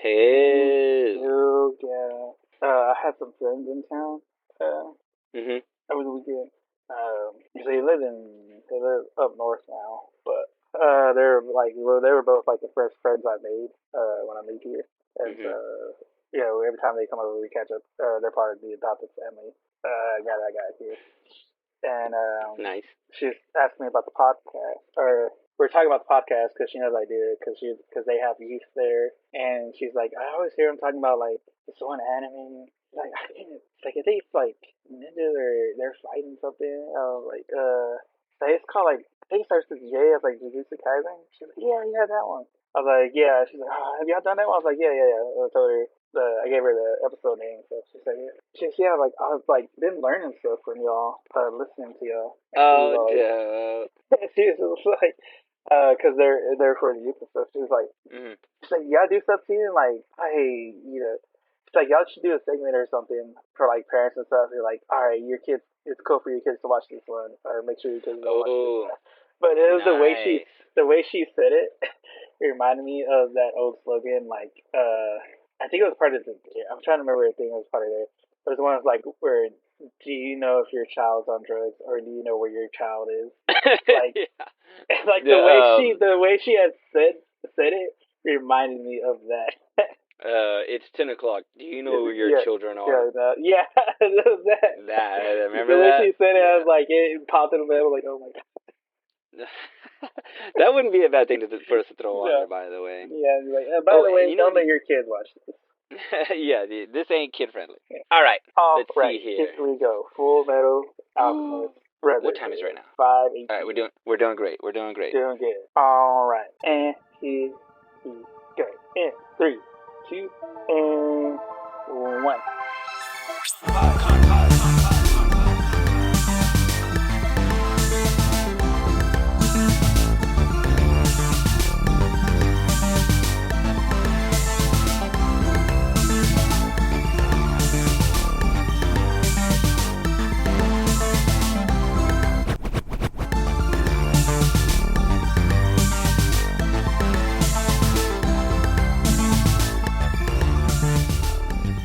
Hey. Yo, yeah. I had some friends in town Mhm. over the weekend. They live up north now, but they were both like the first friends I made when I moved here, and Mhm. every time they come over, we catch up. They're part of the adopted family. Guy that got here, and Nice. she's asked me about the podcast, or we're talking about the podcast because she knows I do it because they have youth there, and she's like, I always hear them talking about like this one anime. Like I can't. It's like I think it's like ninjas or they're fighting something. It's called like I think it starts with J as like Jujutsu Kaisen. She's like, yeah, that one. I was like, yeah. She's like, oh, have y'all done that one? I was like, yeah. I told her I gave her the episode name, so she said, yeah. Yeah, like I was like been learning stuff from y'all, listening to y'all. And Oh, dope. she was like, because they're for the youth and stuff. Mhm. She's like, y'all do stuff too, and like, she's like, y'all should do a segment or something for like parents and stuff. You're like, all right, your kids, it's cool for your kids to watch this one, or make sure your kids go watch this Oh, one. But it was nice. the way she said it, it reminded me of that old slogan, like, I think it was part of the, I'm trying to remember if it was part of it. It was one of like, where, do you know if your child's on drugs, or do you know where your child is? Like, Yeah. like The the way she had said it reminded me of that. it's 10 o'clock. Do you know where your Yeah, children are? that. That remember The way that? she said it, I Yeah. was like, it popped in the head. I was like, oh my god. That wouldn't be a bad thing for us to throw on Yeah, there, by the way. yeah. Like, by Oh, the and way, you know, don't let your kids watch this. yeah, this ain't kid friendly. Yeah. All right, All let's right, see here here. we go. Full Metal Alchemist What time is it right Brotherhood now? five All right, eighteen. we're doing great. We're doing great. Doing good. All right, and here we go. In 3, 2, and 1.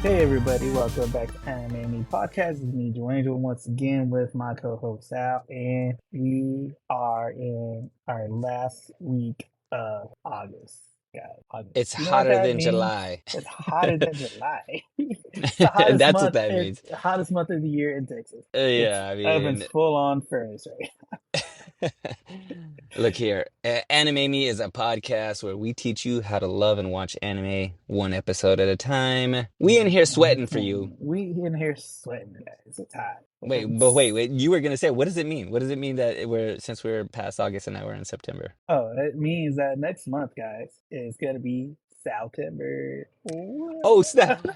Hey everybody, welcome back to Anime Podcast. It's me, Joe Angel, once again with my co-host Sal, and we are in our last week of August. Guys, August. It's You know what hotter that than means? July. It's hotter than July. It's the hottest That's what month. that It's means. the hottest month of the year in Texas. It's Yeah, I Evan's mean, full on furnace right. look here. Anime Me is a podcast where we teach you how to love and watch anime one episode at a time. We in here sweating for you. We in here sweating, guys. It's hot. Wait. You were gonna say, what does it mean? What does it mean that since we're past August and now we're in September? Oh, it means that next month, guys, is gonna be September. Oh, snap.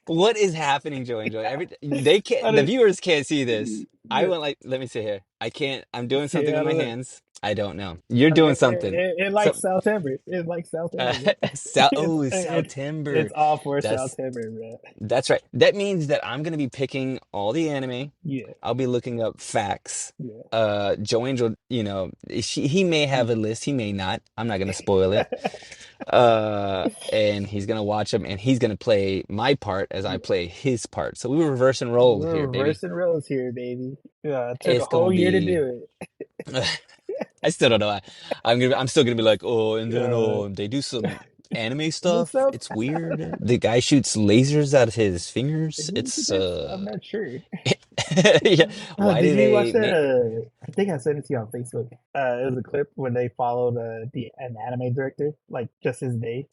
What is happening, Joe Angel? They can't, the viewers can't see this. I Yeah, went like, let me see here. I can't. I'm doing something I with my don't know. hands. I don't know. You're doing something. It So, likes September. It likes September. September. It's all for That's September, bro. that's right. That means that I'm gonna be picking all the anime. Yeah, I'll be looking up facts. yeah. Joe Angel, he may have a list, he may not. I'm not gonna spoil it. And he's gonna watch them, and he's gonna play my part as I play his part. So we were reverse and roll We're here, baby. reversing roles here, baby. Yeah, it took a It's gonna whole year to be. do I still don't know. I'm still gonna be like, oh, and it. then they do some anime New stuff. stuff? It's weird. The guy shoots lasers out of his fingers. Who did It's this? I'm not sure. yeah. Why Did do you watch they that? make I think I sent it to you on Facebook. It was a clip when they followed an anime director, like just his day.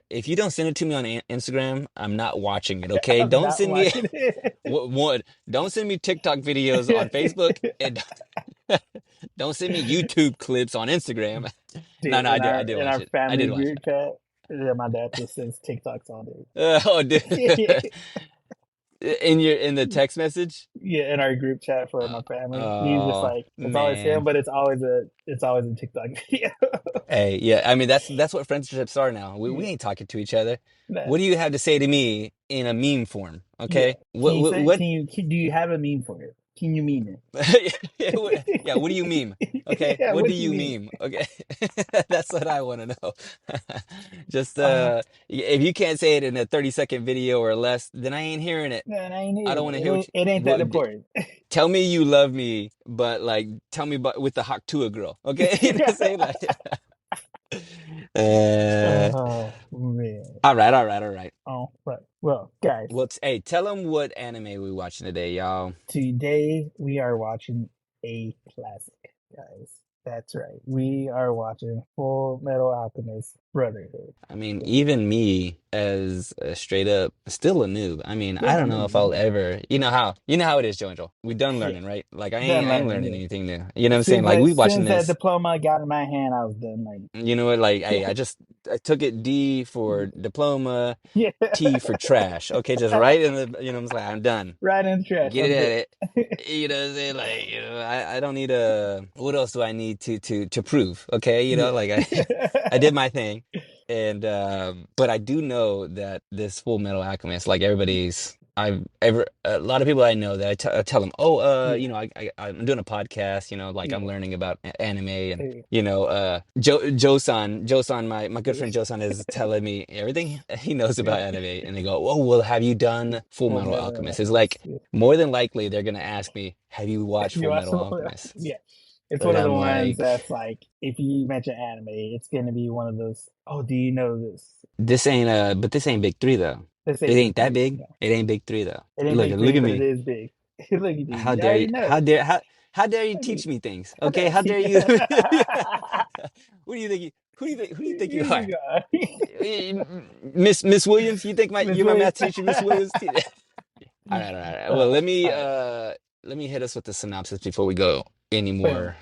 if you don't send it to me on Instagram, I'm not watching it, okay? I'm Don't not send me watching it. one, don't send me TikTok videos on Facebook, and don't send me YouTube clips on Instagram. No, Dude, I did in watch our it. I family did watch group chat, yeah, my dad just sends TikToks all it. Oh, day. dude. In the text message? Yeah, in our group chat for Uh, my family, he's just oh, like it's always him, man. but it's always a TikTok video. Hey, yeah, I mean that's what friendships are now. We Yeah, ain't talking to each other. nah, What do you have to say to me in a meme form? yeah. Okay? What Can you do you have a meme for it? Can you meme Yeah, what do you meme? it? Okay, Yeah, what what do do you you meme? meme? Okay, that's what I want to know. Just Uh, if you can't say it in a 30-second video or less, then I ain't hearing it. man, I ain't I hearing don't want to it. hear what you. It ain't that Well, important. tell me you love me, but like tell me about with the Haktua girl, okay? You know what I'm saying? Like, uh, Oh man. all right. Oh, but well, guys, Hey, tell them what anime we watching today, y'all. today we are watching a classic, guys. That's right. We are watching Full Metal Alchemist Brotherhood. I mean, Yeah. even me as a straight up still a noob. I mean, I Yeah, don't no, know if I'll you ever, you know how it is, Jojo. We done yeah, learning, right? Like done I ain't learning. learning Yeah. anything new. You know what I'm saying? Like we watching Since that this. diploma got in my hand, I was done learning. You know what? Like, hey, I took it D for diploma, Yeah. T for trash. Okay, just right in the, you know, I'm like, I'm done. Right in the trash. Get it I'm at done. it. You know what I'm saying? Like, I don't need what else do I need to prove? Okay, Yeah. like I did my thing. And but I do know that this Full Metal Alchemist, like I've ever a lot of people I know that I tell them, oh, Yeah. I'm doing a podcast, like I'm Yeah. learning about anime, and Yeah. Joe-san, my good friend Joe-san is telling me everything he knows about anime, and they go, oh, well, have you done Full Full Metal Metal Alchemist? It's Alchemist. like Yeah. more than likely they're gonna ask me, have you watched You Full watch Metal Full Metal Alchemist? Alchemist. Yeah. It's And one of the I'm ones like, that's like, if you mention anime, it's going to be one of those, oh, do you know this? but this ain't big three though. Let's say It big ain't that three. big. No. It ain't big three though. It ain't Look, big look three, at but it me. is big. Look at you. How You dare you? already know. How dare you Look at teach me things? how Okay, dare how you. dare you? Who do you think who do you think you You are? think, Miss Williams? You think Miss you're my Williams. math teacher, Miss Williams? All right. Well, All right. let me hit us with the synopsis before we go any Boom. more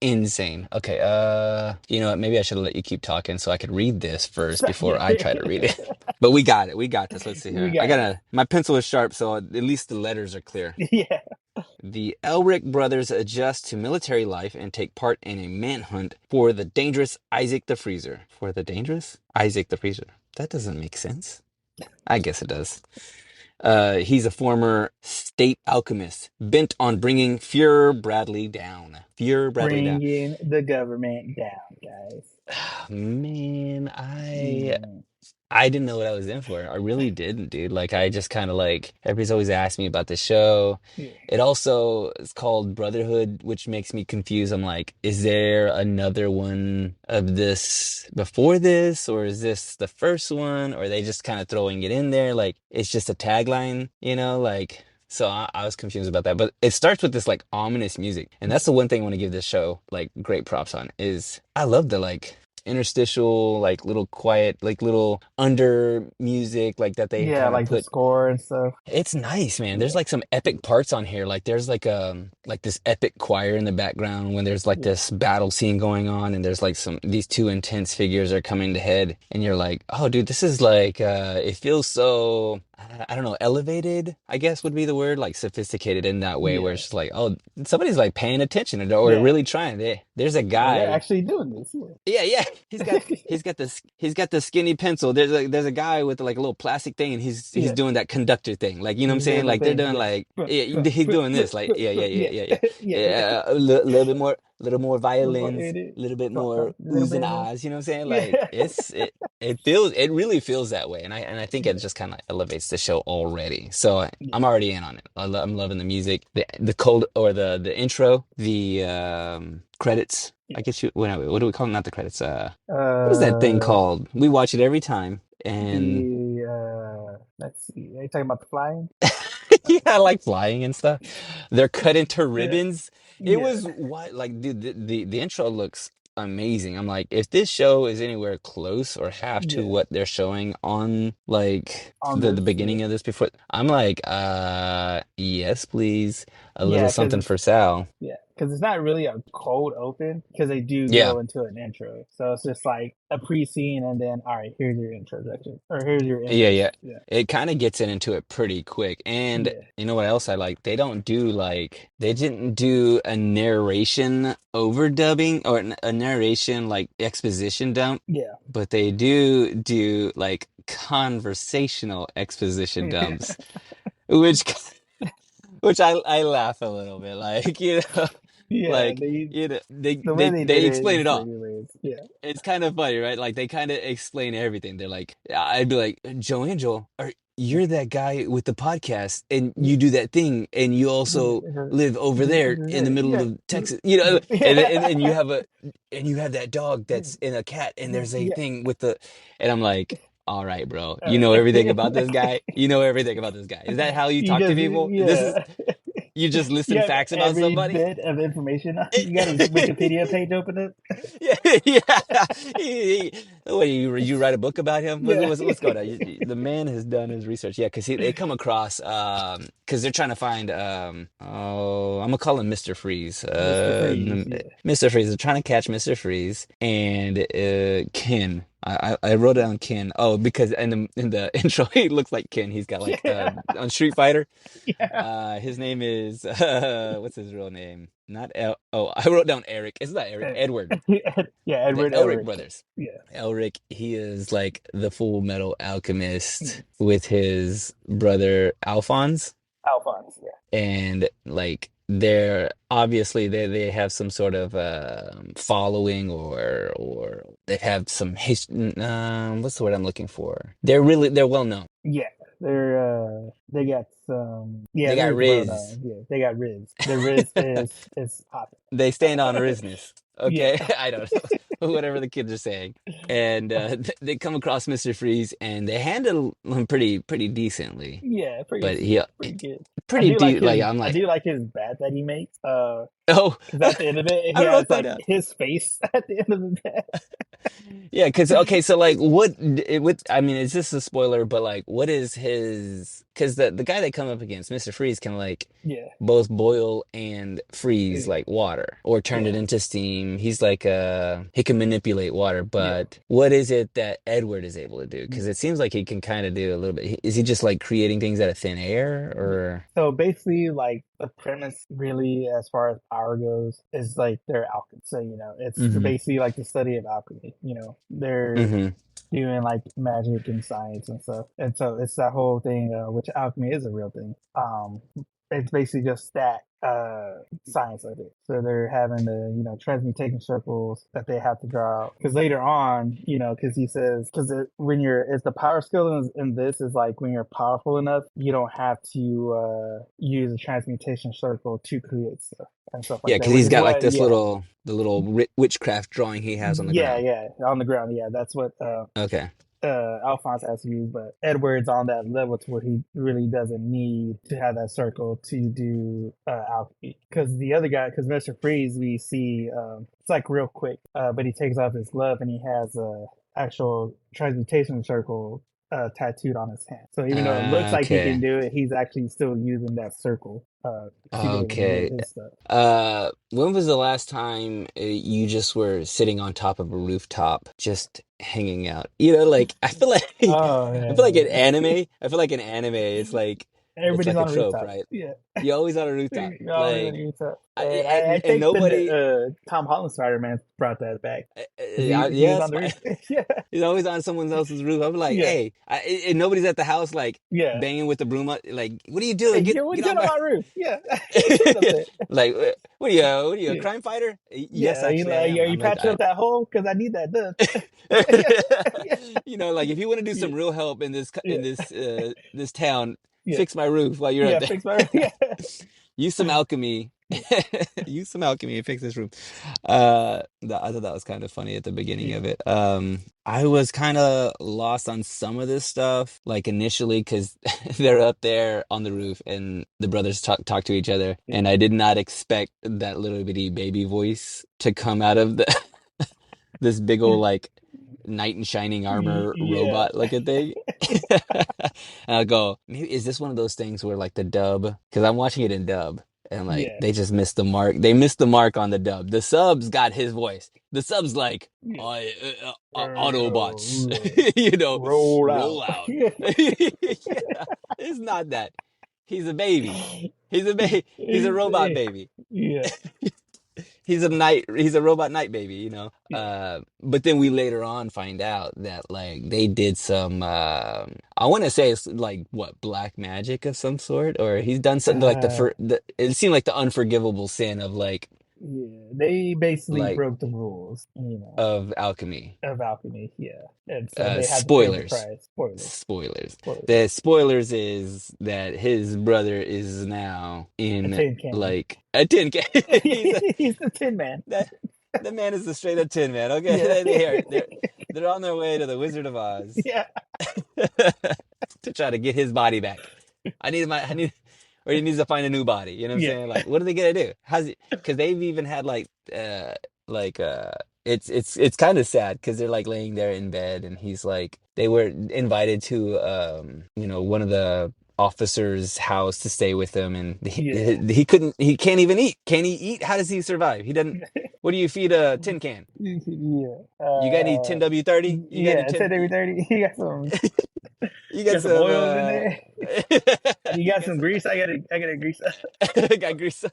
insane. Okay, you know what? Maybe I should have let you keep talking so I could read this first before I try to read it. But we got it. We got this. Let's see We here. got this. My pencil is sharp, so at least the letters are clear. Yeah. The Elric brothers adjust to military life and take part in a manhunt for the dangerous Isaac the Freezer. For the dangerous Isaac the Freezer. That doesn't make sense. I guess it does. He's a former state alchemist bent on bringing Fuhrer Bradley down. Fuhrer Bradley down. Bringing the government down, guys. Man, Mm. I didn't know what I was in for. I really didn't, dude. Like I just kind of like everybody's always asked me about the show. Yeah. It also is called Brotherhood, which makes me confused. I'm like, is there another one of this before this, or is this the first one? Or are they just kind of throwing it in there? Like it's just a tagline, like. So I was confused about that. But it starts with this like ominous music, and that's the one thing I want to give this show like great props on is I love the like interstitial, like little quiet, like little under music, like that they Yeah, kind of like the put. score and stuff. It's nice, man. There's Yeah. like some epic parts on here. Like there's like this epic choir in the background when there's like Yeah. this battle scene going on, and there's like these two intense figures are coming to head, and you're like, oh, dude, this is like it feels so. I don't know, elevated, I guess would be the word, like sophisticated in that way, where Yeah. it's just like, oh, somebody's like paying attention or Yeah. really trying. There's a Oh, they're guy. actually doing this. Yeah. Yeah. He's got the skinny pencil. There's a guy with like a little plastic thing, and he's Yeah. doing that conductor thing. Like, you know what I'm He's saying? doing the Like they're thing. doing Yeah. like he's doing this. Like Yeah. Yeah. yeah. Little bit more, little more violins, It is. a little bit A more little oohs and bit more. ahs. You know what I'm saying? Like Yeah. it really feels that way, and I think it just kind of elevates the show already. So Yeah. I'm already in on it. I'm loving the music, the cold or the intro, the credits. I Yeah. guess what do we call them? Not the credits. What is that thing Uh, called? We watch it every time, and let's see. Are you talking about the flying? yeah, I like flying and stuff. They're cut into Yeah. ribbons. It Yeah. was what like dude, the intro looks amazing. I'm like, if this show is anywhere close or half to Yeah. what they're showing on like On the this. Yeah. beginning of this before, I'm like, yes, please, a little Yeah, because something for Sal. it's not really a cold open because they do Yeah. go into an intro, so it's just like a pre-scene and then all right, here's your introduction or here's your Yeah. entrance. Yeah, It kind of gets into it pretty quick. And yeah, you know what else I like? They didn't do a narration overdubbing or a narration like exposition dump, yeah, but they do like conversational exposition dumps, which which I laugh a little bit, like Yeah, like they the way they did it explain is it all. pretty hilarious. Yeah. It's kind of funny, right? Like they kind of explain everything. They're like, I'd be like, Joe Angel, you're that guy with the podcast, and you do that thing, and you also live over there in the middle Yeah. of Texas, you know, and you have that dog that's in a cat, and there's a Yeah. thing with the, and I'm like, all right, bro, you know everything about this guy. You know everything about this guy. Is that how you You talk to just people? This is yeah. you just You listen have facts about every somebody? bit of information. You got his Wikipedia page open up. Yeah, yeah. What, you write a book about him? Yeah. What's going on? The man has done his research. Yeah, because they come across because they're trying to find oh, I'm gonna call him Mr. Freeze. Mr. Freeze. Yeah. Mr. Freeze. They're trying to catch Mr. Freeze and Ken. I wrote down Ken. Oh, because in the intro he looks like Ken. He's got like Yeah. on Street Fighter. Yeah. His name is what's his real name? Not Oh, I wrote down Eric. It's not Eric. Edward. Yeah, The Edward Elric Elric. brothers. Yeah. Elric, he is like the Full Metal Alchemist with his brother Alphonse, Alphonse. Yeah. and like they're obviously they have some sort of following, or they have some what's the word I'm looking for? They're well known. Yeah. They got some. Yeah, They got they're well Riz. known. Yeah, they got Riz. The Riz is popping. They stand on Rizness. Yeah. Okay, I don't know, whatever the kids are saying, and they come across Mr. Freeze, and they handle him pretty decently. Yeah, But pretty good. like I'm I like, do like his bat that he makes. oh, Because at the end of it, he I has wrote that like down. his face at the end of the bat. Yeah, because okay, so like, I mean, is this a spoiler? But like, what is his? Because the guy they come up against, Mr. Freeze, can like Yeah, both boil and freeze yeah, like water, or turn it yeah, into steam. He's like he can manipulate water. yeah. But what is it that Edward is able to do? Because it seems like he can kind of do a little bit. Is he just like creating things out of thin air, Yeah. or? So basically, like the premise, really, as far as power goes, is like they're alchemy. So it's Mm-hmm. basically like the study of alchemy. They're Mm-hmm. doing like magic and science and stuff, and so it's that whole thing, which alchemy is a real thing. It's basically just that science of it. So they're having the transmutation circles that they have to draw out, because later on, because he says, because when it's the power skill in this is like when you're powerful enough, you don't have to use a transmutation circle to create stuff and stuff Yeah, like that, because which he's is got like what, this yeah. witchcraft drawing he has on the Yeah, ground. yeah, on the ground. Yeah, that's what Okay. Alphonse has to use, but Edward's on that level to where he really doesn't need to have that circle to do alchemy. Because the other guy, because Mr. Freeze, we see it's like real quick, but he takes off his glove and he has a actual transmutation circle tattooed on his hand. So even though it looks like he can Okay. do it, he's actually still using that circle to be able to do Okay. his stuff. When was the last time you just were sitting on top of a rooftop, just hanging out? Like Oh I feel like in yeah, anime, it's like everybody's a on a trope, rooftop. right? Yeah. You're always on a rooftop, You're always on like, a rooftop. I and think nobody, Tom Holland Spider-Man brought that back because he was yes, on the roof. Yeah, he's always on someone else's roof. I'm like, yeah, hey, and nobody's at the house, like yeah. banging with the broom, like, what are you Hey, doing? what you Get doing on on my my roof? Yeah, get up there. like, what are you, a Yeah, crime fighter? Yes, yeah. actually, I am. Are you I'm like, patching up that hole? Because I need that done. Yeah, yeah, like if you want to do yeah, some real help in yeah, this town, yeah. fix my roof while you're Yeah, out there. fix my roof. Yeah, Use some alchemy. yeah, Use some alchemy and fix this roof. I thought that was kind of funny at the beginning yeah, of it. I was kind of lost on some of this stuff, like initially, because they're up there on the roof and the brothers talk to each other, yeah. and I did not expect that little bitty baby voice to come out of the this big old like knight in shining armor Yeah. robot looking thing. And I go, maybe is this one of those things where like the dub, because I'm watching it in dub, and like Yeah. they just missed the mark. They missed the mark on the dub. The subs got his voice. The subs like Yeah. Autobots, Roll roll out. out. Yeah, it's not that. He's a baby. He's a baby. He's a robot baby. Yeah. He's a robot night baby, you know. Yeah. But then we later on find out that like they did some I want to say it's like what, black magic of some sort, or he's done something like it seemed like the unforgivable sin of Yeah, they basically like broke the rules, of alchemy. of alchemy. Yeah, and so they had to pay the Spoilers. price. Spoilers. Spoilers. Spoilers. The spoilers is that his brother is now A in tin can. like a tin can. He's the Tin Man. That the man is a straight up tin man. Okay, Yeah. they're on their way to the Wizard of Oz Yeah. to try to get his body back. Or he needs to find a new body. You know what I'm Yeah. saying? Like, what are they gonna do? How's it? Because they've even had like it's kind of sad because they're like laying there in bed and he's like they were invited to one of the officer's house to stay with him and Yeah. he can't even eat. Can he eat? How does he survive? He doesn't. What do you feed a tin can? Yeah. You got any 10W30? You got any Yeah, 10 every 30. You got some. You Got got some oils in there. You got you some grease. I gotta grease up. got grease,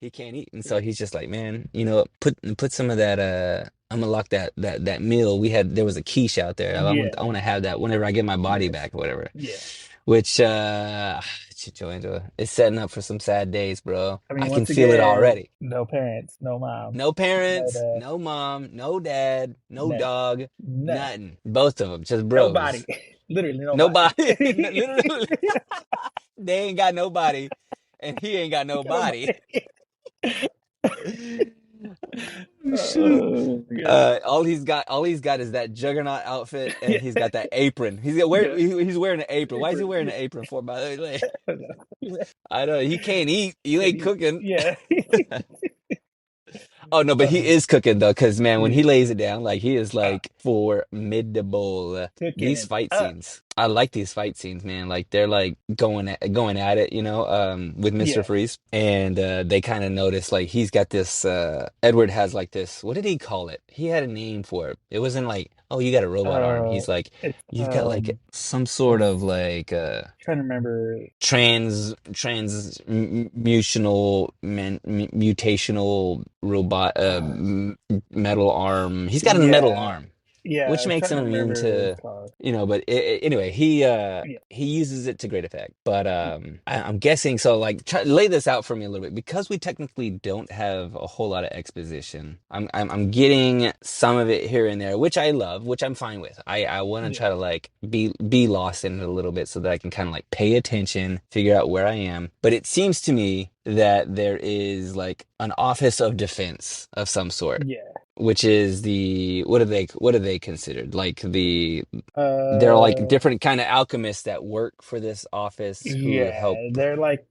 he can't eat, and so he's just like, man, put some of that. I'm gonna lock that meal. There was a quiche out there. I want Yeah. to have that whenever I get my body Yes. back or whatever. Yeah. Which Chicho Angel, it's setting up for some sad days, bro. I mean, I can once feel it again, already. no parents, no mom, No no parents, dad, no mom, no dad, no no, dog, none, nothing. Both of them, just nobody. bros. Literally nobody. Nobody. Literally. They ain't got nobody, and he ain't got no body. Nobody. Oh, shit. Yeah. All he's got is that juggernaut outfit, and Yeah. he's got that apron. Yeah. He's wearing an apron. Why is he Apron. wearing an apron for? By the way, I don't know. He can't eat. You ain't cooking. Yeah. Oh no, but he is cooking though, because man, when he Yeah. lays it down, like he is like formidable. Cooking These it fight up. scenes, I like these fight scenes, man. Like they're like going at it, with Mr. Yeah. Freeze, and they kind of notice like he's got this. Edward has like this. What did he call it? He had a name for it. It wasn't like, oh, you got a robot arm. Uh, He's like, it's you've got like some sort of like trying to remember. mutational robot metal arm. He's got a metal arm, Yeah, I which was makes trying to him immune remember what to, it's called. but anyway, he uses it to great effect. But I'm guessing so. Like, lay this out for me a little bit because we technically don't have a whole lot of exposition. I'm getting some of it here and there, which I love, which I'm fine with. I want to try to like be lost in it a little bit so that I can kind of like pay attention, figure out where I am. But it seems to me that there is like an office of defense of some sort. Yeah. Which is what are they considered? Like they're like different kind of alchemists that work for this office who help. They're like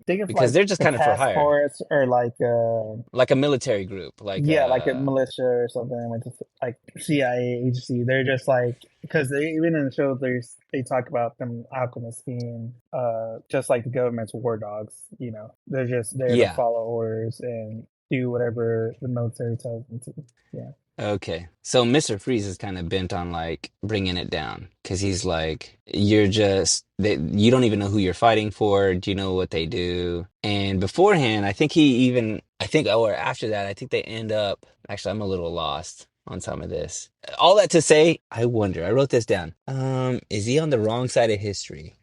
think of Because like they're just a kind of for task hire, force or like a military group, like like a militia or something, like CIA agency. They're just like, because even in the show they talk about them alchemists being just like the government's war dogs. They're just there to follow orders and do whatever the military tells them to. Yeah. Okay. So Mr. Freeze is kind of bent on like bringing it down because he's like, you don't even know who you're fighting for. Do you know what they do? And beforehand, or after that, I think they end up, actually, I'm a little lost on some of this. All that to say, I wonder, I wrote this down. Is he on the wrong side of history?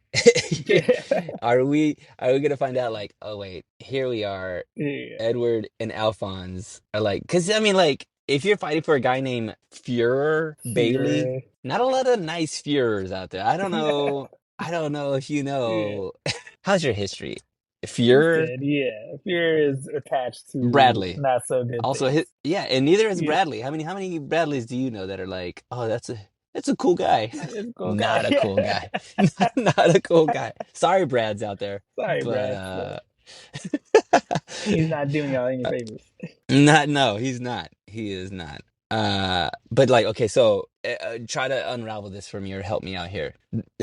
Are we gonna find out like, oh wait, here we are, Edward and Alphonse are like, because I mean, like, if you're fighting for a guy named Führer Bailey, not a lot of nice Führers out there. I don't know if you know. How's your history? Führer? Führer is attached to Bradley. Not so good. Also, and neither is Bradley. How many Bradleys do you know that are like, oh, that's a cool guy. Not a cool guy. Not a cool guy. Sorry, Brad's out there. Sorry, Brad. He's not doing y'all any favors. No, he's not. He is not. But like, okay, so try to unravel this for me or help me out here.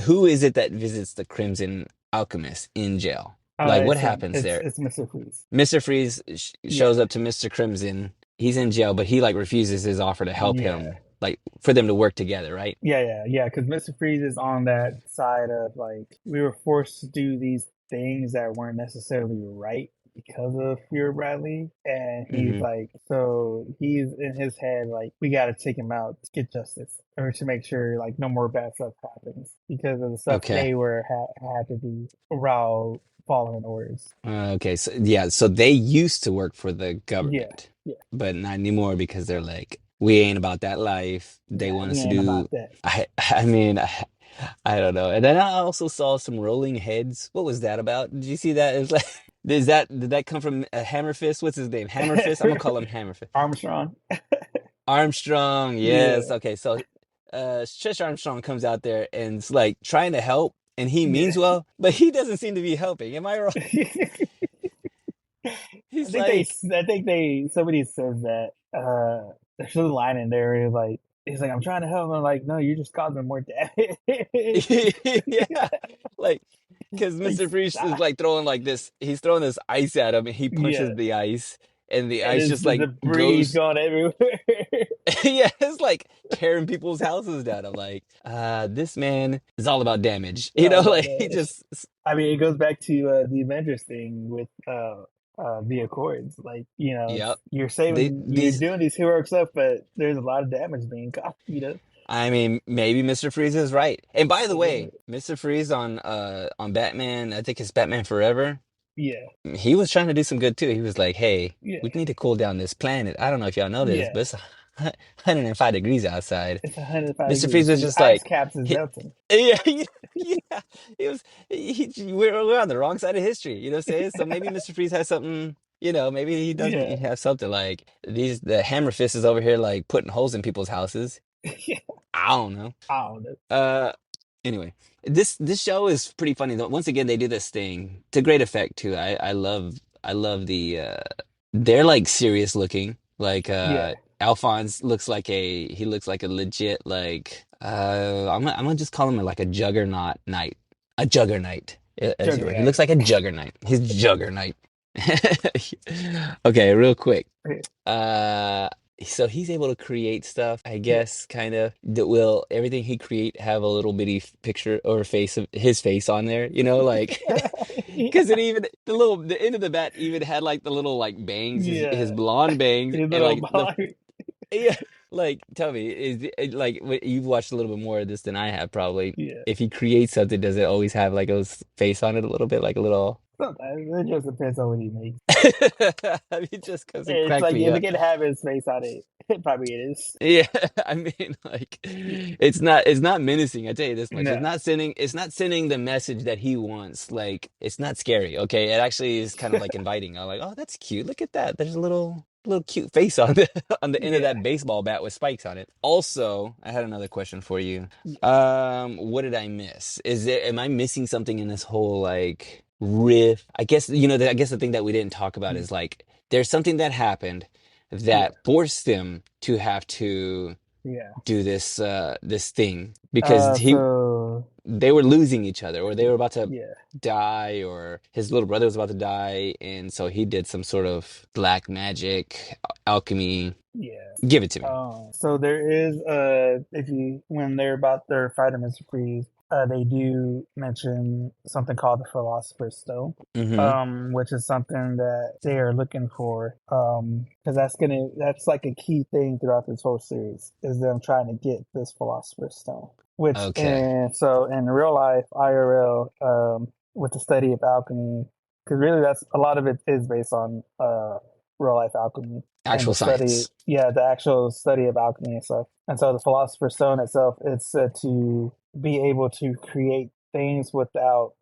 Who is it that visits the Crimson Alchemist in jail? Like, what happens there? It's Mr. Freeze. Mr. Freeze shows up to Mr. Crimson. He's in jail, but he like refuses his offer to help him, like for them to work together, right? Yeah. Because Mr. Freeze is on that side of like, we were forced to do these things that weren't necessarily right, because of Fear Bradley, and he's Hmm. like, so he's in his head like, we got to take him out to get justice, or to make sure like no more bad stuff happens because of the stuff Okay. they were had to do while following orders. Okay. So yeah, so they used to work for the Yeah, government, yeah, but not anymore because they're like, we ain't about that life. They yeah. want We us to ain't do. about that. I mean, I don't know. And then I also saw some rolling heads. What was that about? Did you see that? It's like, did that come from Hammer Fist? What's his name? Hammer Fist. I'm gonna call him Hammer Fist. Armstrong. Armstrong. Yes. Yeah, Okay. So, Stretch Armstrong comes out there and it's like trying to help, and he yeah. means well, but he doesn't seem to be helping. Am I wrong? He's like, I think they somebody says that there's a line in there like he's like, I'm trying to help. I'm like, no, you're just causing more damage. yeah, like, because Like, Mr. Freeze is stop. like throwing like this. He's throwing this ice at him, and he Yeah, punches the ice, and the and ice it's just the like debris goes. going everywhere. Yeah, it's like tearing people's houses down. I'm like, this man is all about damage. It's all about Like he damage. just, I mean, it goes back to the Avengers thing with the Accords. Like, it's, yep. you're These doing these heroic stuff, but there's a lot of damage being caused. I mean, maybe Mr. Freeze is right. And by the Yeah, way, Mr. Freeze on Batman, I think it's Batman Forever. yeah, He was trying to do some good too. He was like, "Hey, yeah, we need to cool down this planet. I don't know if y'all know this, yeah. but it's 105 degrees outside." It's 105 Mr. Freeze degrees. was The just ice like, caps is he, melting. yeah, yeah. It was we're on the wrong side of history. You know what I'm saying? So maybe Mr. Freeze has something. Maybe he does Yeah. have something like the Hammer Fist is over here like putting holes in people's houses. Yeah. I don't know. I don't know. Uh, anyway, this show is pretty funny though. Once again, they do this thing to great effect too. I love the they're like serious looking. Like Yeah. Alphonse looks like a legit like I'm gonna just call him like a juggernaut knight. A juggernaut, as you were. He Juggernaut. looks like a juggernaut. He's juggernaut. Okay, real quick. Yeah. Uh, so he's able to create stuff, I Yeah. guess, kind of that will everything he create have a little bitty picture or face of his face on there, like because it even the end of the bat even had like the little like bangs, his Yeah. blonde bangs, His and little like the bar. yeah, like tell me, like you've watched a little bit more of this than I have probably. Yeah. If he creates something, does it always have like a face on it a little bit, like a little? Sometimes it just depends on what he makes. I mean, just because it It's cracked like me if it up. can have his face on it, it probably is. Yeah, I mean, like, it's not menacing. I tell you this much. No. It's not sending the message that he wants. Like, it's not scary. Okay, it actually is kind of like inviting. I'm like, oh, that's cute. Look at that. There's a little cute face on the on the end of Yeah. that baseball bat with spikes on it. Also, I had another question for you. What did I miss? Am I missing something in this whole like riff? I guess I guess the thing that we didn't talk about is like there's something that happened Yeah. that forced them to have to Yeah. do this thing because So they were losing each other or they were about to yeah. die or his little brother was about to die and so he did some sort of black magic alchemy. Yeah. Give it to me. So there is if you when they're about their fight of Mr. Freeze, they do mention something called the Philosopher's Stone, Mm-hmm. which is something that they are looking for, because that's like a key thing throughout this whole series is them trying to get this Philosopher's Stone. Which Okay. and so in real life IRL, with the study of alchemy, because really that's a lot of it is based on real life alchemy and Actual the study, science. yeah, the actual study of alchemy and stuff. And so the Philosopher's Stone itself, it's said to be able to create things without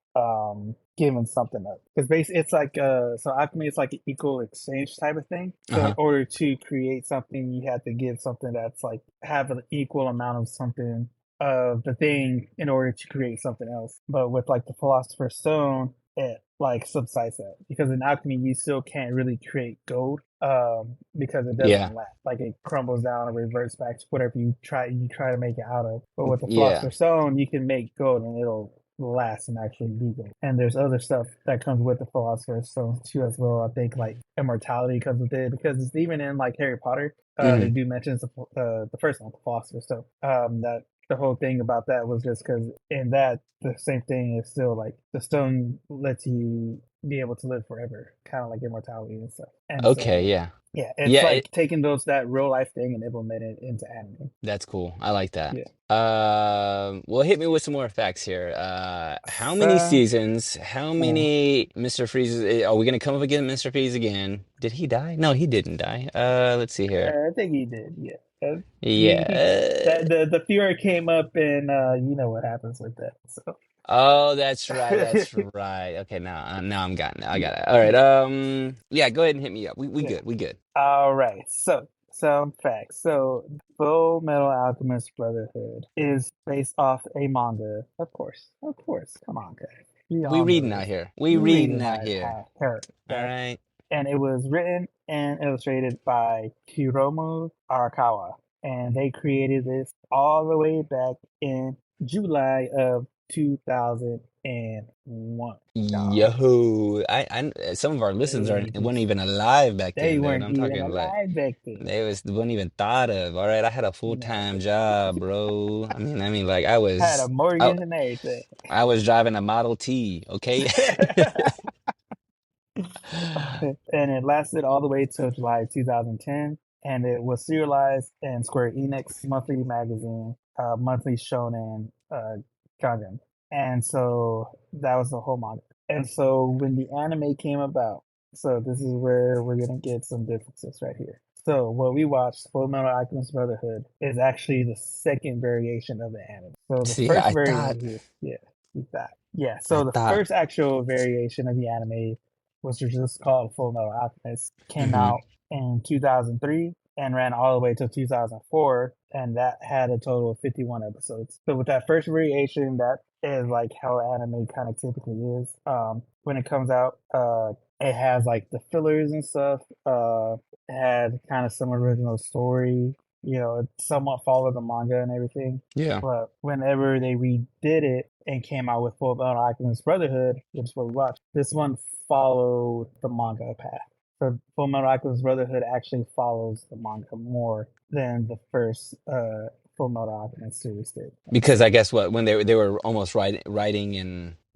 giving something up. Because basically, it's like so alchemy is like an equal exchange type of thing. So in Uh-huh. order to create something, you have to give something that's like have an equal amount of something of the thing in order to create something else. But with like the Philosopher's Stone, it like subsides that because in alchemy you still can't really create gold because it Yeah. doesn't last. Like it crumbles down and reverts back to whatever you try to make it out of. But with the Yeah. Philosopher's Stone, you can make gold and it'll last and actually be gold. And there's other stuff that comes with the Philosopher's Stone too as well. I think like immortality comes with it because it's even in like Harry Potter. They Mm-hmm. do mention the first one, the Philosopher's Stone. That the whole thing about that was just because in that the same thing is still like the stone lets you be able to live forever, kind of like immortality and stuff. And Okay, so yeah. yeah, it's Yeah, like taking that real life thing and implementing it into anime. that's cool. I like that. Yeah. Well, hit me with some more facts here. How many So seasons? How uh, many Mr. Freezes? Are we gonna come up against Mr. Freeze again? Did he die? No, he didn't die. Let's see here. I think he did. Yeah. He Yeah. that the Fury came up and you know what happens with that. So Oh, that's right. That's right. Okay, now I'm got it. I yeah, got it. All right. yeah, Yeah, go ahead and hit me up. We yeah. good. We good. All right. So, some facts. So, Full Metal Alchemist Brotherhood is based off a manga. Of course. Of course. Come on, guys. We We all know reading out this. here. We We reading reading out how here. her All that, right. and it was written and illustrated by Hiromu Arakawa, and they created this all the way back in July of 2001. Dog. Yo, some of our listeners aren't weren't Babies. even alive back They then, dude. weren't I'm even talking like alive back then. they wasn't even thought of. All right, I had a full-time No. job, bro. I mean, like Had a I, mortgage and everything. I was driving a Model T. Okay. And it lasted all the way till July 2010, and it was serialized in Square Enix monthly magazine, monthly shonen Gangan. And so that was the whole manga. And so when the anime came about, so this is where we're gonna get some differences right here. So what we watched, Full Metal Alchemist Brotherhood, is actually the second variation of the anime. So the See, first variation here, yeah, is that. Yeah, I so the thought, first actual variation of the anime, which was just called Full Metal Alchemist, came hmm out in 2003 and ran all the way to 2004, and that had a total of 51 episodes. So with that first variation, that is like how anime kind of typically is. When it comes out, it has like the fillers and stuff. It had kind of some original story. You know, it somewhat followed the manga and everything. yeah. But whenever they redid it and came out with Full Metal Alchemist Brotherhood, which is what we watched, this one followed the manga path. So Full Metal Alchemist Brotherhood actually follows the manga more than the first Full Metal Alchemist series did. And Because I so guess what when they were almost writing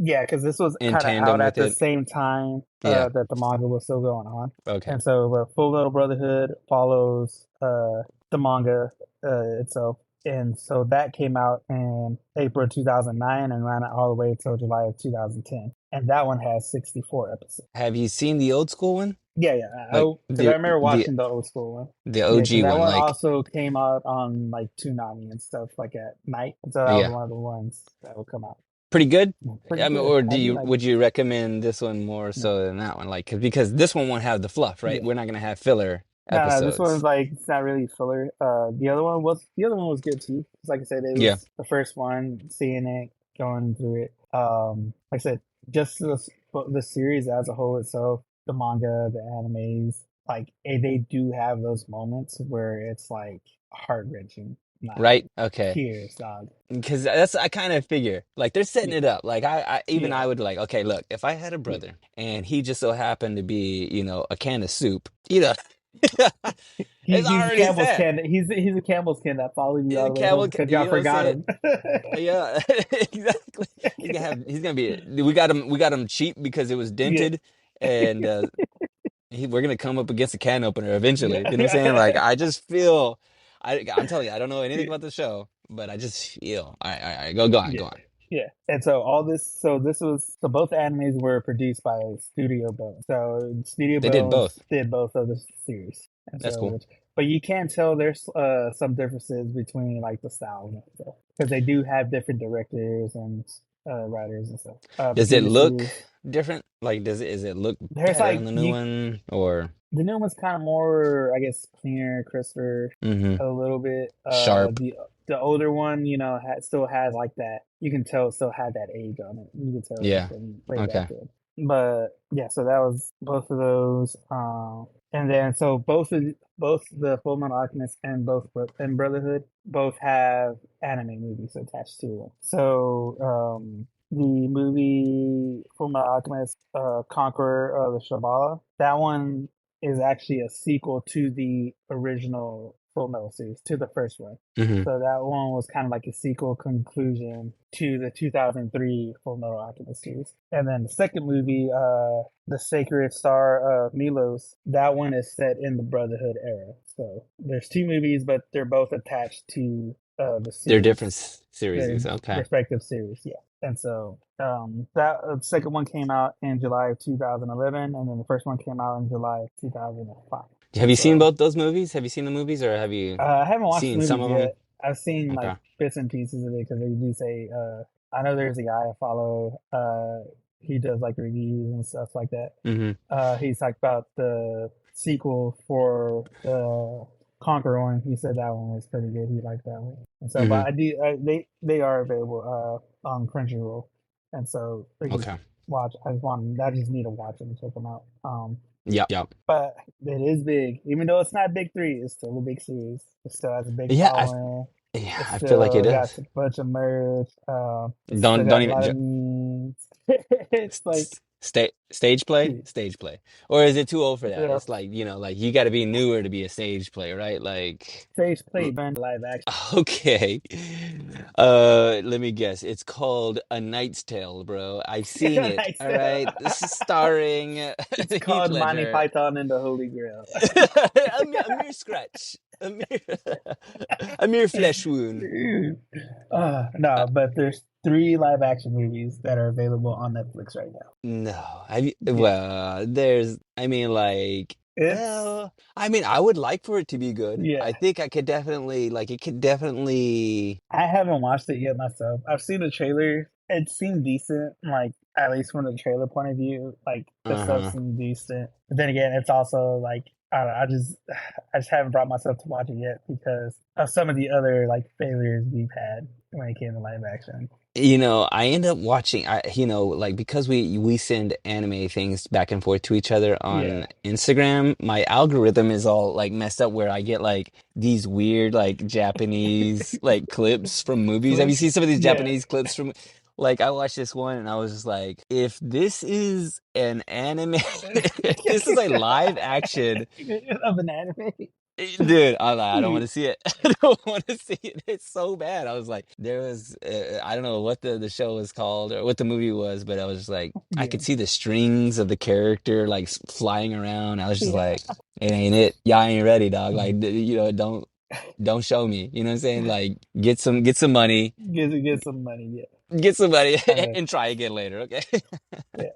yeah, because this was in kind of out tandem at with the it. same time Yeah. that the manga was still going on, Okay. and so Full Metal Brotherhood follows the manga itself, and so that came out in April 2009 and ran all the way until July of 2010, and that one has 64 episodes. Have you seen the old school one? Yeah, yeah, Like because I remember watching the old school one. Yeah, because OG that one, one like also came out on like Toonami and stuff like at night, so that was yeah. one of the ones that would come out. Pretty good. Pretty I mean, good. or I do like it. would you recommend this one more No. so than that one? Like, because this one won't have the fluff, right? Yeah. We're not gonna have filler No, this one's episodes. like it's not really filler. The other one was good too. 'Cause like I said, it Yeah, was the first one, seeing it, going through it. Like I said, just the series as a whole itself, the manga, the animes, like they do have those moments where it's like heart wrenching, like right. Okay. tears, dog. Because that's I kind of figure like they're setting Yeah, it up. Like I yeah, would like okay, look, if I had a yeah. brother and he just so happened to be a can of soup, it's He's a already Campbell's set. can. He's a Campbell's can that followed you He's all a the way home camel. because You y'all know what I'm forgot saying? him. Yeah, exactly. He's gonna be. We got him cheap because it was Yeah. dented, and we're gonna come up against a can opener eventually. You know what I'm saying? Yeah. Like I just feel. I'm telling you, I don't know anything Yeah. about the show, but I just feel. All right. Go on, Yeah. go on. Yeah. And so so both animes were produced by Studio Bones. So Studio They did Bones both. did both of the series. And That's so cool. but you can tell there's some differences between like the styles and stuff because they do have different directors and writers and stuff Does it between the look series. different? Like, does it look There's better on like the new you one or? The new one's kind of more, I guess, cleaner, crisper, Mm-hmm. a little bit. Sharp. The older one, still had like that. You can tell it still had that age on it. You can tell it was Yeah. from way back Okay. then. But yeah, so that was both of those. And then so both the Full Metal Alchemist and and Brotherhood both have anime movies attached to them. So the movie Full Metal Alchemist, Conqueror of the Shambhala, that one is actually a sequel to the original Full Metal series, to the first one. Hmm. So that one was kind of like a sequel conclusion to the 2003 Full Metal Alchemist series. And then the second movie, The Sacred Star of Milos, that one is set in the Brotherhood era. So there's two movies, but they're both attached to the They're different series, their series. Okay. respective series. Yeah. And so that second one came out in July of 2011, and then the first one came out in July of 2005. Have And you seen so both those movies? Have you seen the movies, or have you I haven't watched the seen some movies of them? yet. I've seen like Okay. bits and pieces of it because they do say. I know there's a guy I follow. He does like reviews and stuff like that. Hmm. He's talked about the sequel for Conquer One. He said that one was pretty good. He liked that one. And so, Hmm. but I do. They are available on Crunchyroll, and so they can Okay. watch. I just need to watch them and check them out. Yep. Yep. But it is big. Even though it's not big three, it's still a big series. It still has a big Yeah. following. Yeah. It I feel like it still got is. a bunch of merch. It still Don't got a even lot of memes. It's like, stage play, dude, stage play, or is it too old for that? yeah, It's like like you got to be newer to be a stage play, right? Like, stage play been live action. okay, let me guess. It's called A Knight's Tale, bro. I've seen it. Nice. All right, this is starring It's Heath called Monty Ledger. Python and the Holy Grail. A mere scratch, a mere, a mere flesh wound. Uh, No, but there's three live action movies that are available on Netflix right now. No, have you? Yeah, Well, there's, I mean, like, it's well, I mean, I would like for it to be good. yeah. I think I could definitely, like, it could definitely, I haven't watched it yet myself. I've seen the trailer. It seemed decent, like at least from the trailer point of view. Like the stuff uh-huh. seemed decent. But then again, it's also like I don't know, I just haven't brought myself to watch it yet because of some of the other like failures we've had when it came to live action. I end up watching, like because we send anime things back and forth to each other Yeah, on Instagram, my algorithm is all like messed up where I get like these weird like Japanese like clips from movies. Have you flicks. seen some of these Yeah, Japanese clips from like I watched this one and I was just like, if this is an anime, if this is a live action. of an anime. Dude, I'm like, I don't want to see it. I don't want to see it. It's so bad. I was like, there was, I don't know what the show was called or what the movie was, but I was just like, I Yeah, could see the strings of the character like flying around. I was just yeah. like, it ain't it. Y'all ain't ready, dog. Like, don't show me. You know what I'm saying? Like, get some money, Get some money. Yeah. get some money, Uh, and try again later. Okay. Yeah,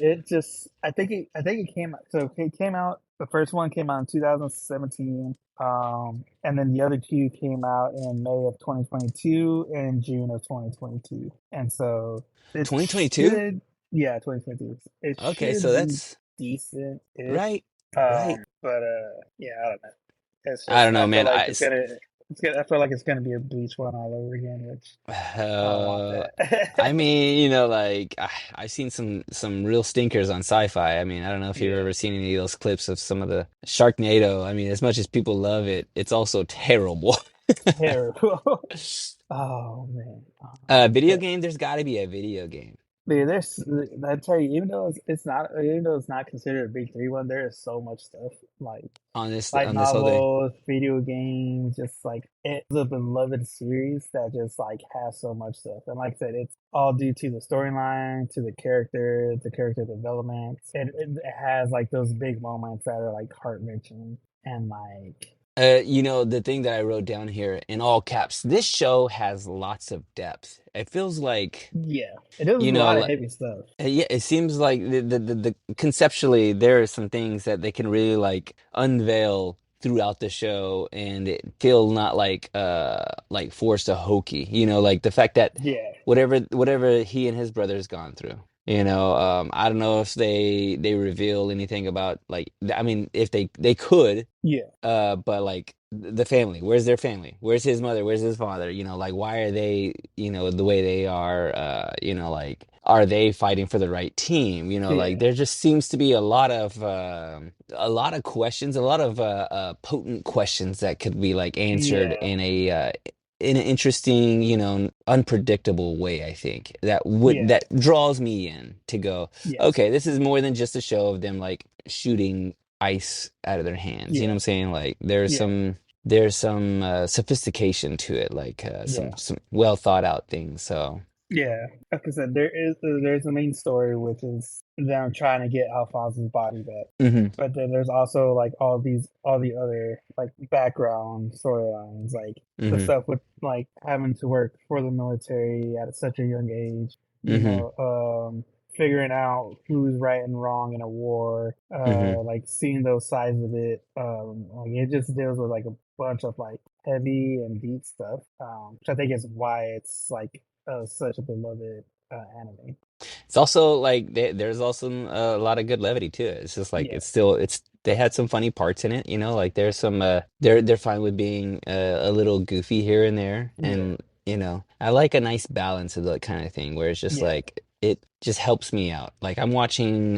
it just I think it came out. So it came out. The first one came out in 2017, and then the other two came out in May of 2022 and June of 2022. And so it 2022. should, yeah, 2022. It Okay, so should be that's decent-ish. right, right. But yeah, I don't know. It's I don't just I know, feel man. like it's gonna I feel like it's gonna be a Bleach one all over again, which I don't want Uh, I that. mean, like I've seen some real stinkers on sci-fi. I mean, I don't know if you've Yeah, ever seen any of those clips of some of the Sharknado. I mean, as much as people love it, it's also terrible. terrible. Oh man. Video Yeah. game, there's got to be a video game Dude, I tell you, even though it's not considered a big three one, there is so much stuff like on this whole thing. novels, video games, just like it's a beloved series that just like has so much stuff. And like I said, it's all due to the storyline, to the character development. It has like those big moments that are like heart wrenching and like The thing that I wrote down here in all caps, this show has lots of depth. It feels like, yeah, it does you a lot know, of heavy stuff. Yeah, it seems like the conceptually there are some things that they can really like unveil throughout the show and it feel not like forced or hokey. Like the fact that Yeah, whatever he and his brother's gone through. I don't know if they reveal anything about like I mean if they could yeah, but like the family, where's their family? Where's his mother? Where's his father? Like why are they, the way they are? Like are they fighting for the right team? Like yeah, there just seems to be a lot of questions, a lot of potent questions that could be like answered yeah, in an interesting, unpredictable way, I think yeah, that draws me in to go, yes, okay, this is more than just a show of them like shooting ice out of their hands. You know what yeah, I'm saying? Like there's yeah. there's some sophistication to it, like Yeah. some well thought out things. So Yeah, like I said, there's the main story, which is them trying to get Alphonse's body back. hmm But then there's also like all the other like background storylines, like the hmm stuff with like having to work for the military at such a young age, hmm figuring out who's right and wrong in a war, hmm like seeing those sides of it. Like it just deals with like a bunch of like heavy and deep stuff, which I think is why it's like such a beloved anime. It's also like there's also a lot of good levity to it. It's just like Yeah, it's they had some funny parts in it, you know, like there's some they're fine with being a little goofy here and there, yeah, and you know, I like a nice balance of that kind of thing where it's just yeah, like it just helps me out. Like I'm watching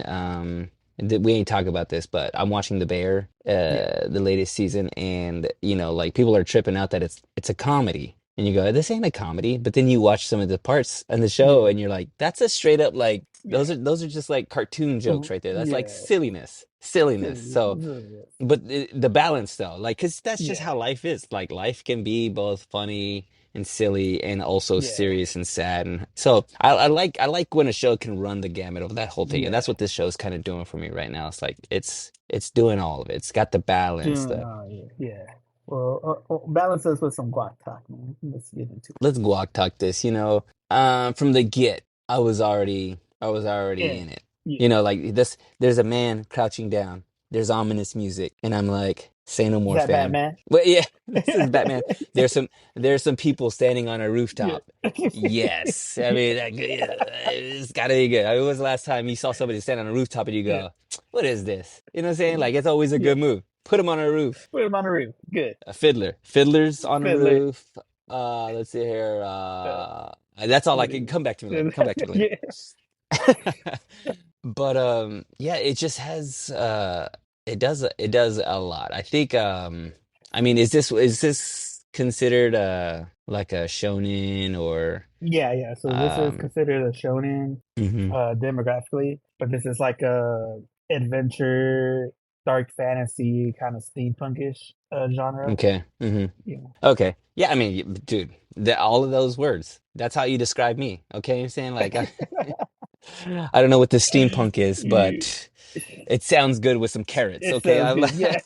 we ain't talk about this, but I'm watching The Bear, yeah, the latest season, and you know, like people are tripping out that it's a comedy. And you go, this ain't a comedy. But then you watch some of the parts in the show yeah, and you're like, that's a straight up like yeah, those are just like cartoon jokes right there. That's like yeah. silliness. Silliness. Silly, So silly, but the balance though, like, cause that's just yeah, how life is. Like life can be both funny and silly and also yeah, serious and sad. And so I like when a show can run the gamut of that whole thing. And yeah. that's what this show's kind of doing for me right now. It's like it's doing all of it. It's got the balance, Doing the all yeah, yeah. Well, balance us with some guac talk, man. Let's get into let's guac talk this, you know. From the get, I was already it. in it. You Yeah, know, like this there's a man crouching down. There's ominous music, and I'm like, say no is more, that fam. Batman? But yeah, this is Batman. There's some people standing on a Yeah, rooftop. Yes. I mean, it's gotta be good. I mean, when was the last time you saw somebody stand on a rooftop and you yeah, go, what is this? You know what I'm saying? Like it's always a yeah. good move. Put him on a roof. Put him on the roof. Good. A fiddler. Fiddler's on a Fiddler. roof. Let's see here. Uh, That's all I what can. is Come back to me later. it? Come back to me later. Yeah, But yeah, it just has it does a lot. I think I mean, is this considered like a shonen or yeah, yeah. So this is um considered a shonen mhm. demographically, but this is like a adventure, dark fantasy kind of steampunkish genre. Okay. Yeah. Okay. Yeah, I mean, dude, all of those words. That's how you describe me. Okay, I'm saying like I don't know what the steampunk is, Yeah. but it sounds good with some carrots. It Okay, sounds I'm good. Yeah.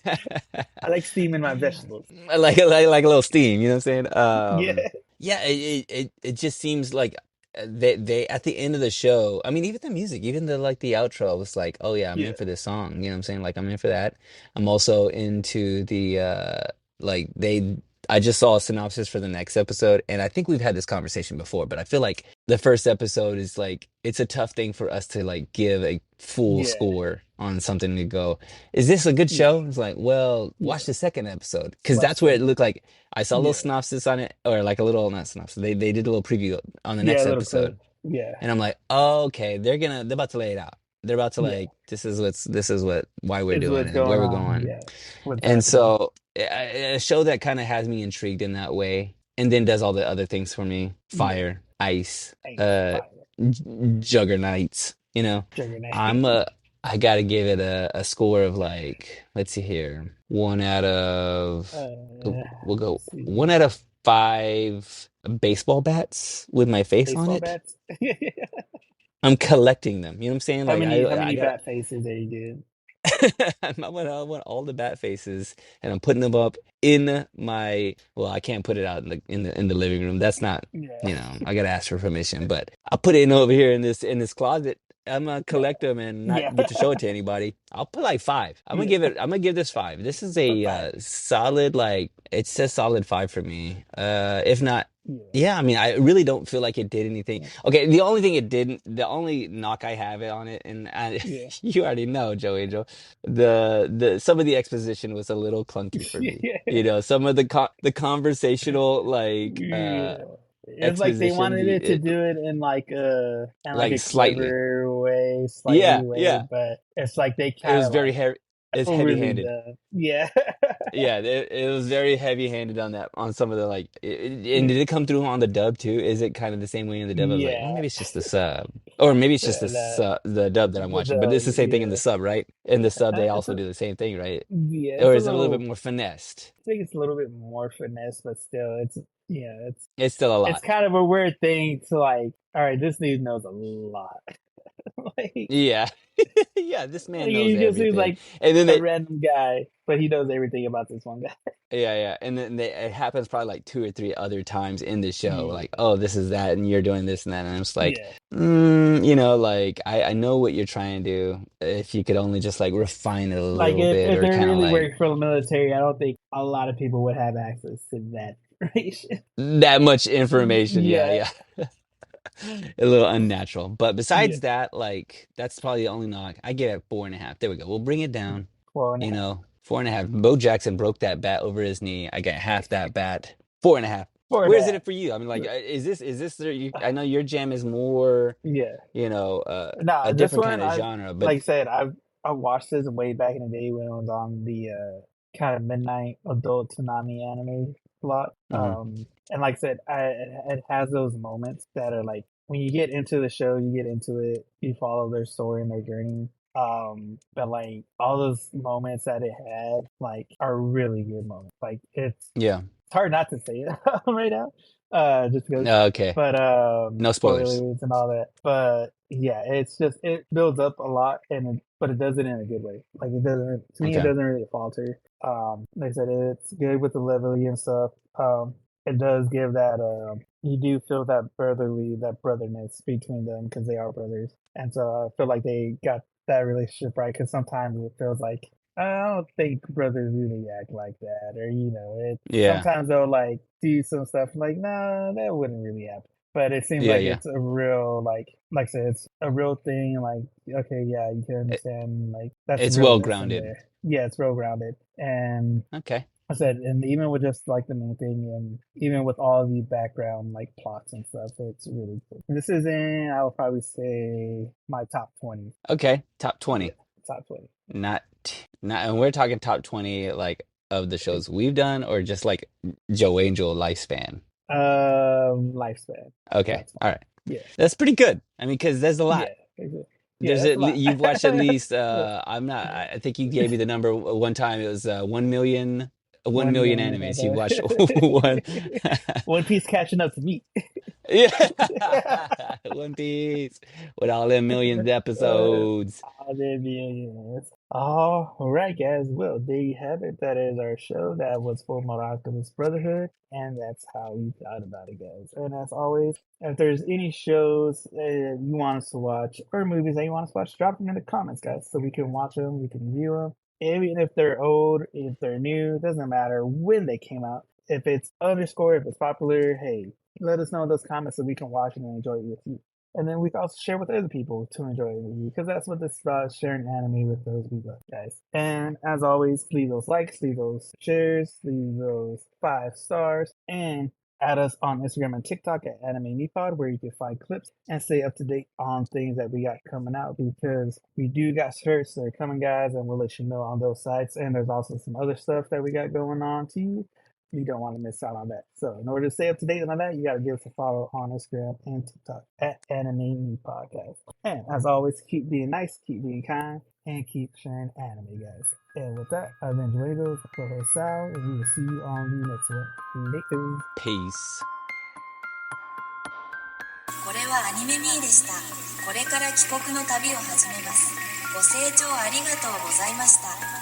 I like like steaming my vegetables. like a little steam. You know what I'm saying? Yeah. Yeah, it just seems like they at the end of the show. I mean, even the music, even the like the outro was like, oh yeah, I'm in Yeah. for this song. You know what I'm saying? Like I'm in for that. I'm also into the like they. I just saw a synopsis for the next episode, and I think we've had this conversation before, but I feel like the first episode is like it's a tough thing for us to like give a full Yeah. score on something to go, is this a good Yeah. show? It's like, well, watch Yeah. the second episode because Watch that's where it second. looked like I saw a little Yeah. synopsis on it, or like a little not synopsis. They did a little preview on the Yeah, next a little episode, clip. Yeah. and I'm like, oh, okay, they're about to lay it out. They're about to Yeah. like this is what why we're Is doing what's it and going where we're on. going. Yeah. What's And happening. so a show that kind of has me intrigued in that way, and then does all the other things for me: Yeah. fire, ice, Ice fire. juggernauts. You know, Juggernaut. I'm a I gotta give it a score of like, let's see here, one out of we'll go Let's see. 1 out of 5 baseball bats with my face on Baseball it. bats. I'm collecting them. You know what I'm saying? Like How I many got bat faces are you getting? I want all the bat faces, and I'm putting them up in my. Well, I can't put it out in the living room. That's not, Yeah. you know, I gotta ask for permission. But I'll put it in over here in this closet. I'm gonna collect them and Yeah. not get to show it to anybody. I'll put like 5. Yeah. I'm gonna give this 5. This is A a five. solid, like it's a solid 5 for me. If not. Yeah. Yeah, I mean, I really don't feel like it did anything. Yeah. Okay, the only thing it didn't, the only knock I have it on it, and Yeah. you already know, Joe Angel, the some of the exposition was a little clunky for me. Yeah. You know, some of the conversational like Yeah. It's like they exposition, wanted the it to it do it in like like a slightly. clever way, slightly Yeah, way, yeah. but it's like they It kind was of very like heavy. It's overly heavy-handed. done. Yeah. Yeah, it was very heavy-handed on that on some of the like. And Yeah. did it come through on the dub too? Is it kind of the same way in the dub? I was like, well, Yeah. maybe it's just the sub. Or maybe it's just The the dub that I'm watching, but dub, it's the same thing in the yeah. sub, right? In the sub, they It's also a, do the same thing, right? yeah, Or it's a is it a little bit little. more finessed? I think it's a little bit more finesse, but still, it's yeah, It's still a it's lot. kind of a weird thing to like. All right, this dude knows a lot. Like Yeah. Yeah, this man knows he just seems everything. like And then a they random guy, but he knows everything about this one guy. yeah. And then it happens probably like two or three other times in the show. Yeah, Like, oh, this is that, and you're doing this and that. And I'm just like, yeah. like I know what you're trying to do. If you could only just like refine it a Like little bit if or they kind of really like worked for the military, I don't think a lot of people would have access to that information. that much information. Yeah, Yeah, yeah. A little unnatural. But yeah. besides that, like that's probably the only knock. I get it 4.5. There we go. We'll bring it down. 4.5. 4.5. Bo Jackson broke that bat over his knee. I got half that bat. 4.5. Four and a Where's half. it for you? I mean, like, I know your jam is more, Yeah. a Nah, this different one kind of I genre, but like I said, I watched this way back in the day when it was on the kind of midnight adult tsunami anime slot. mhm. And like I said, it has those moments that are like when you get into the show, you get into it, you follow their story and their journey. But like all those moments that it had, like, are really good moments. Like Yeah. it's hard not to say it right now, just because. Okay. But No spoilers. spoilers and all that. But yeah, it's just it builds up a lot, but it does it in a good way. Like it doesn't to me, it Okay. doesn't really falter. Like I said, it's good with the leveling and stuff. It does give that you do feel that that brotherness between them because they are brothers, and so I feel like they got that relationship right. Because sometimes it feels like I don't think brothers really act like that, or it. Yeah. Sometimes they'll like do some stuff like, nah, that wouldn't really happen. But it seems Yeah, like yeah. it's a real like I said, it's a real thing. Like, okay, yeah, you can It, understand. Like that's it's well realness in grounded. there. Yeah, it's real grounded. And Okay. I said, and even with just like the main thing, and even with all the background like plots and stuff, it's really cool. This is in, I would probably say, my top 20. Okay. Top Yeah, 20. top 20. Not, and we're talking top 20 like of the shows we've done or just like Joe Angel lifespan. Lifespan. Okay. That's fine. All right. Yeah, That's pretty good. I mean, because there's a lot. yeah, yeah. There's That's a lot. you've watched at least I'm not I think you gave me the number one time it was 1 million 1 1 million million of animes. You watched one One Piece catching up to me. yeah One Piece with all them millions of episodes. Oh, there millions. All right, guys. Well, there you have it. That is our show. That was for Alchemist Brotherhood, and that's how we thought about it, guys. And as always, if there's any shows you want us to watch or movies that you want us to watch, drop them in the comments, guys, so we can watch them, we can review them. Even if they're old, if they're new, doesn't matter when they came out. If it's underscore, if it's popular, hey, let us know in those comments so we can watch it and enjoy it with you. And then we can also share with other people to enjoy it with you, because that's what this is about, sharing anime with those people, guys. And as always, leave those likes, leave those shares, leave those 5 stars, and add us on Instagram and TikTok at Anime Mepod, where you can find clips and stay up to date on things that we got coming out, because we do got shirts that are coming, guys, and we'll let you know on those sites. And there's also some other stuff that we got going on too. You don't want to miss out on that. So in order to stay up to date on that, you got to give us a follow on Instagram and TikTok at Anime Me Podcast. And as always, keep being nice, keep being kind, and keep sharing anime, guys. And with that, I've been Doritos, co-host Sal, and we will see you on the next one. Later. Peace. これはアニメミーでした。これから帰国の旅を始めます。ご清聴ありがとうございました。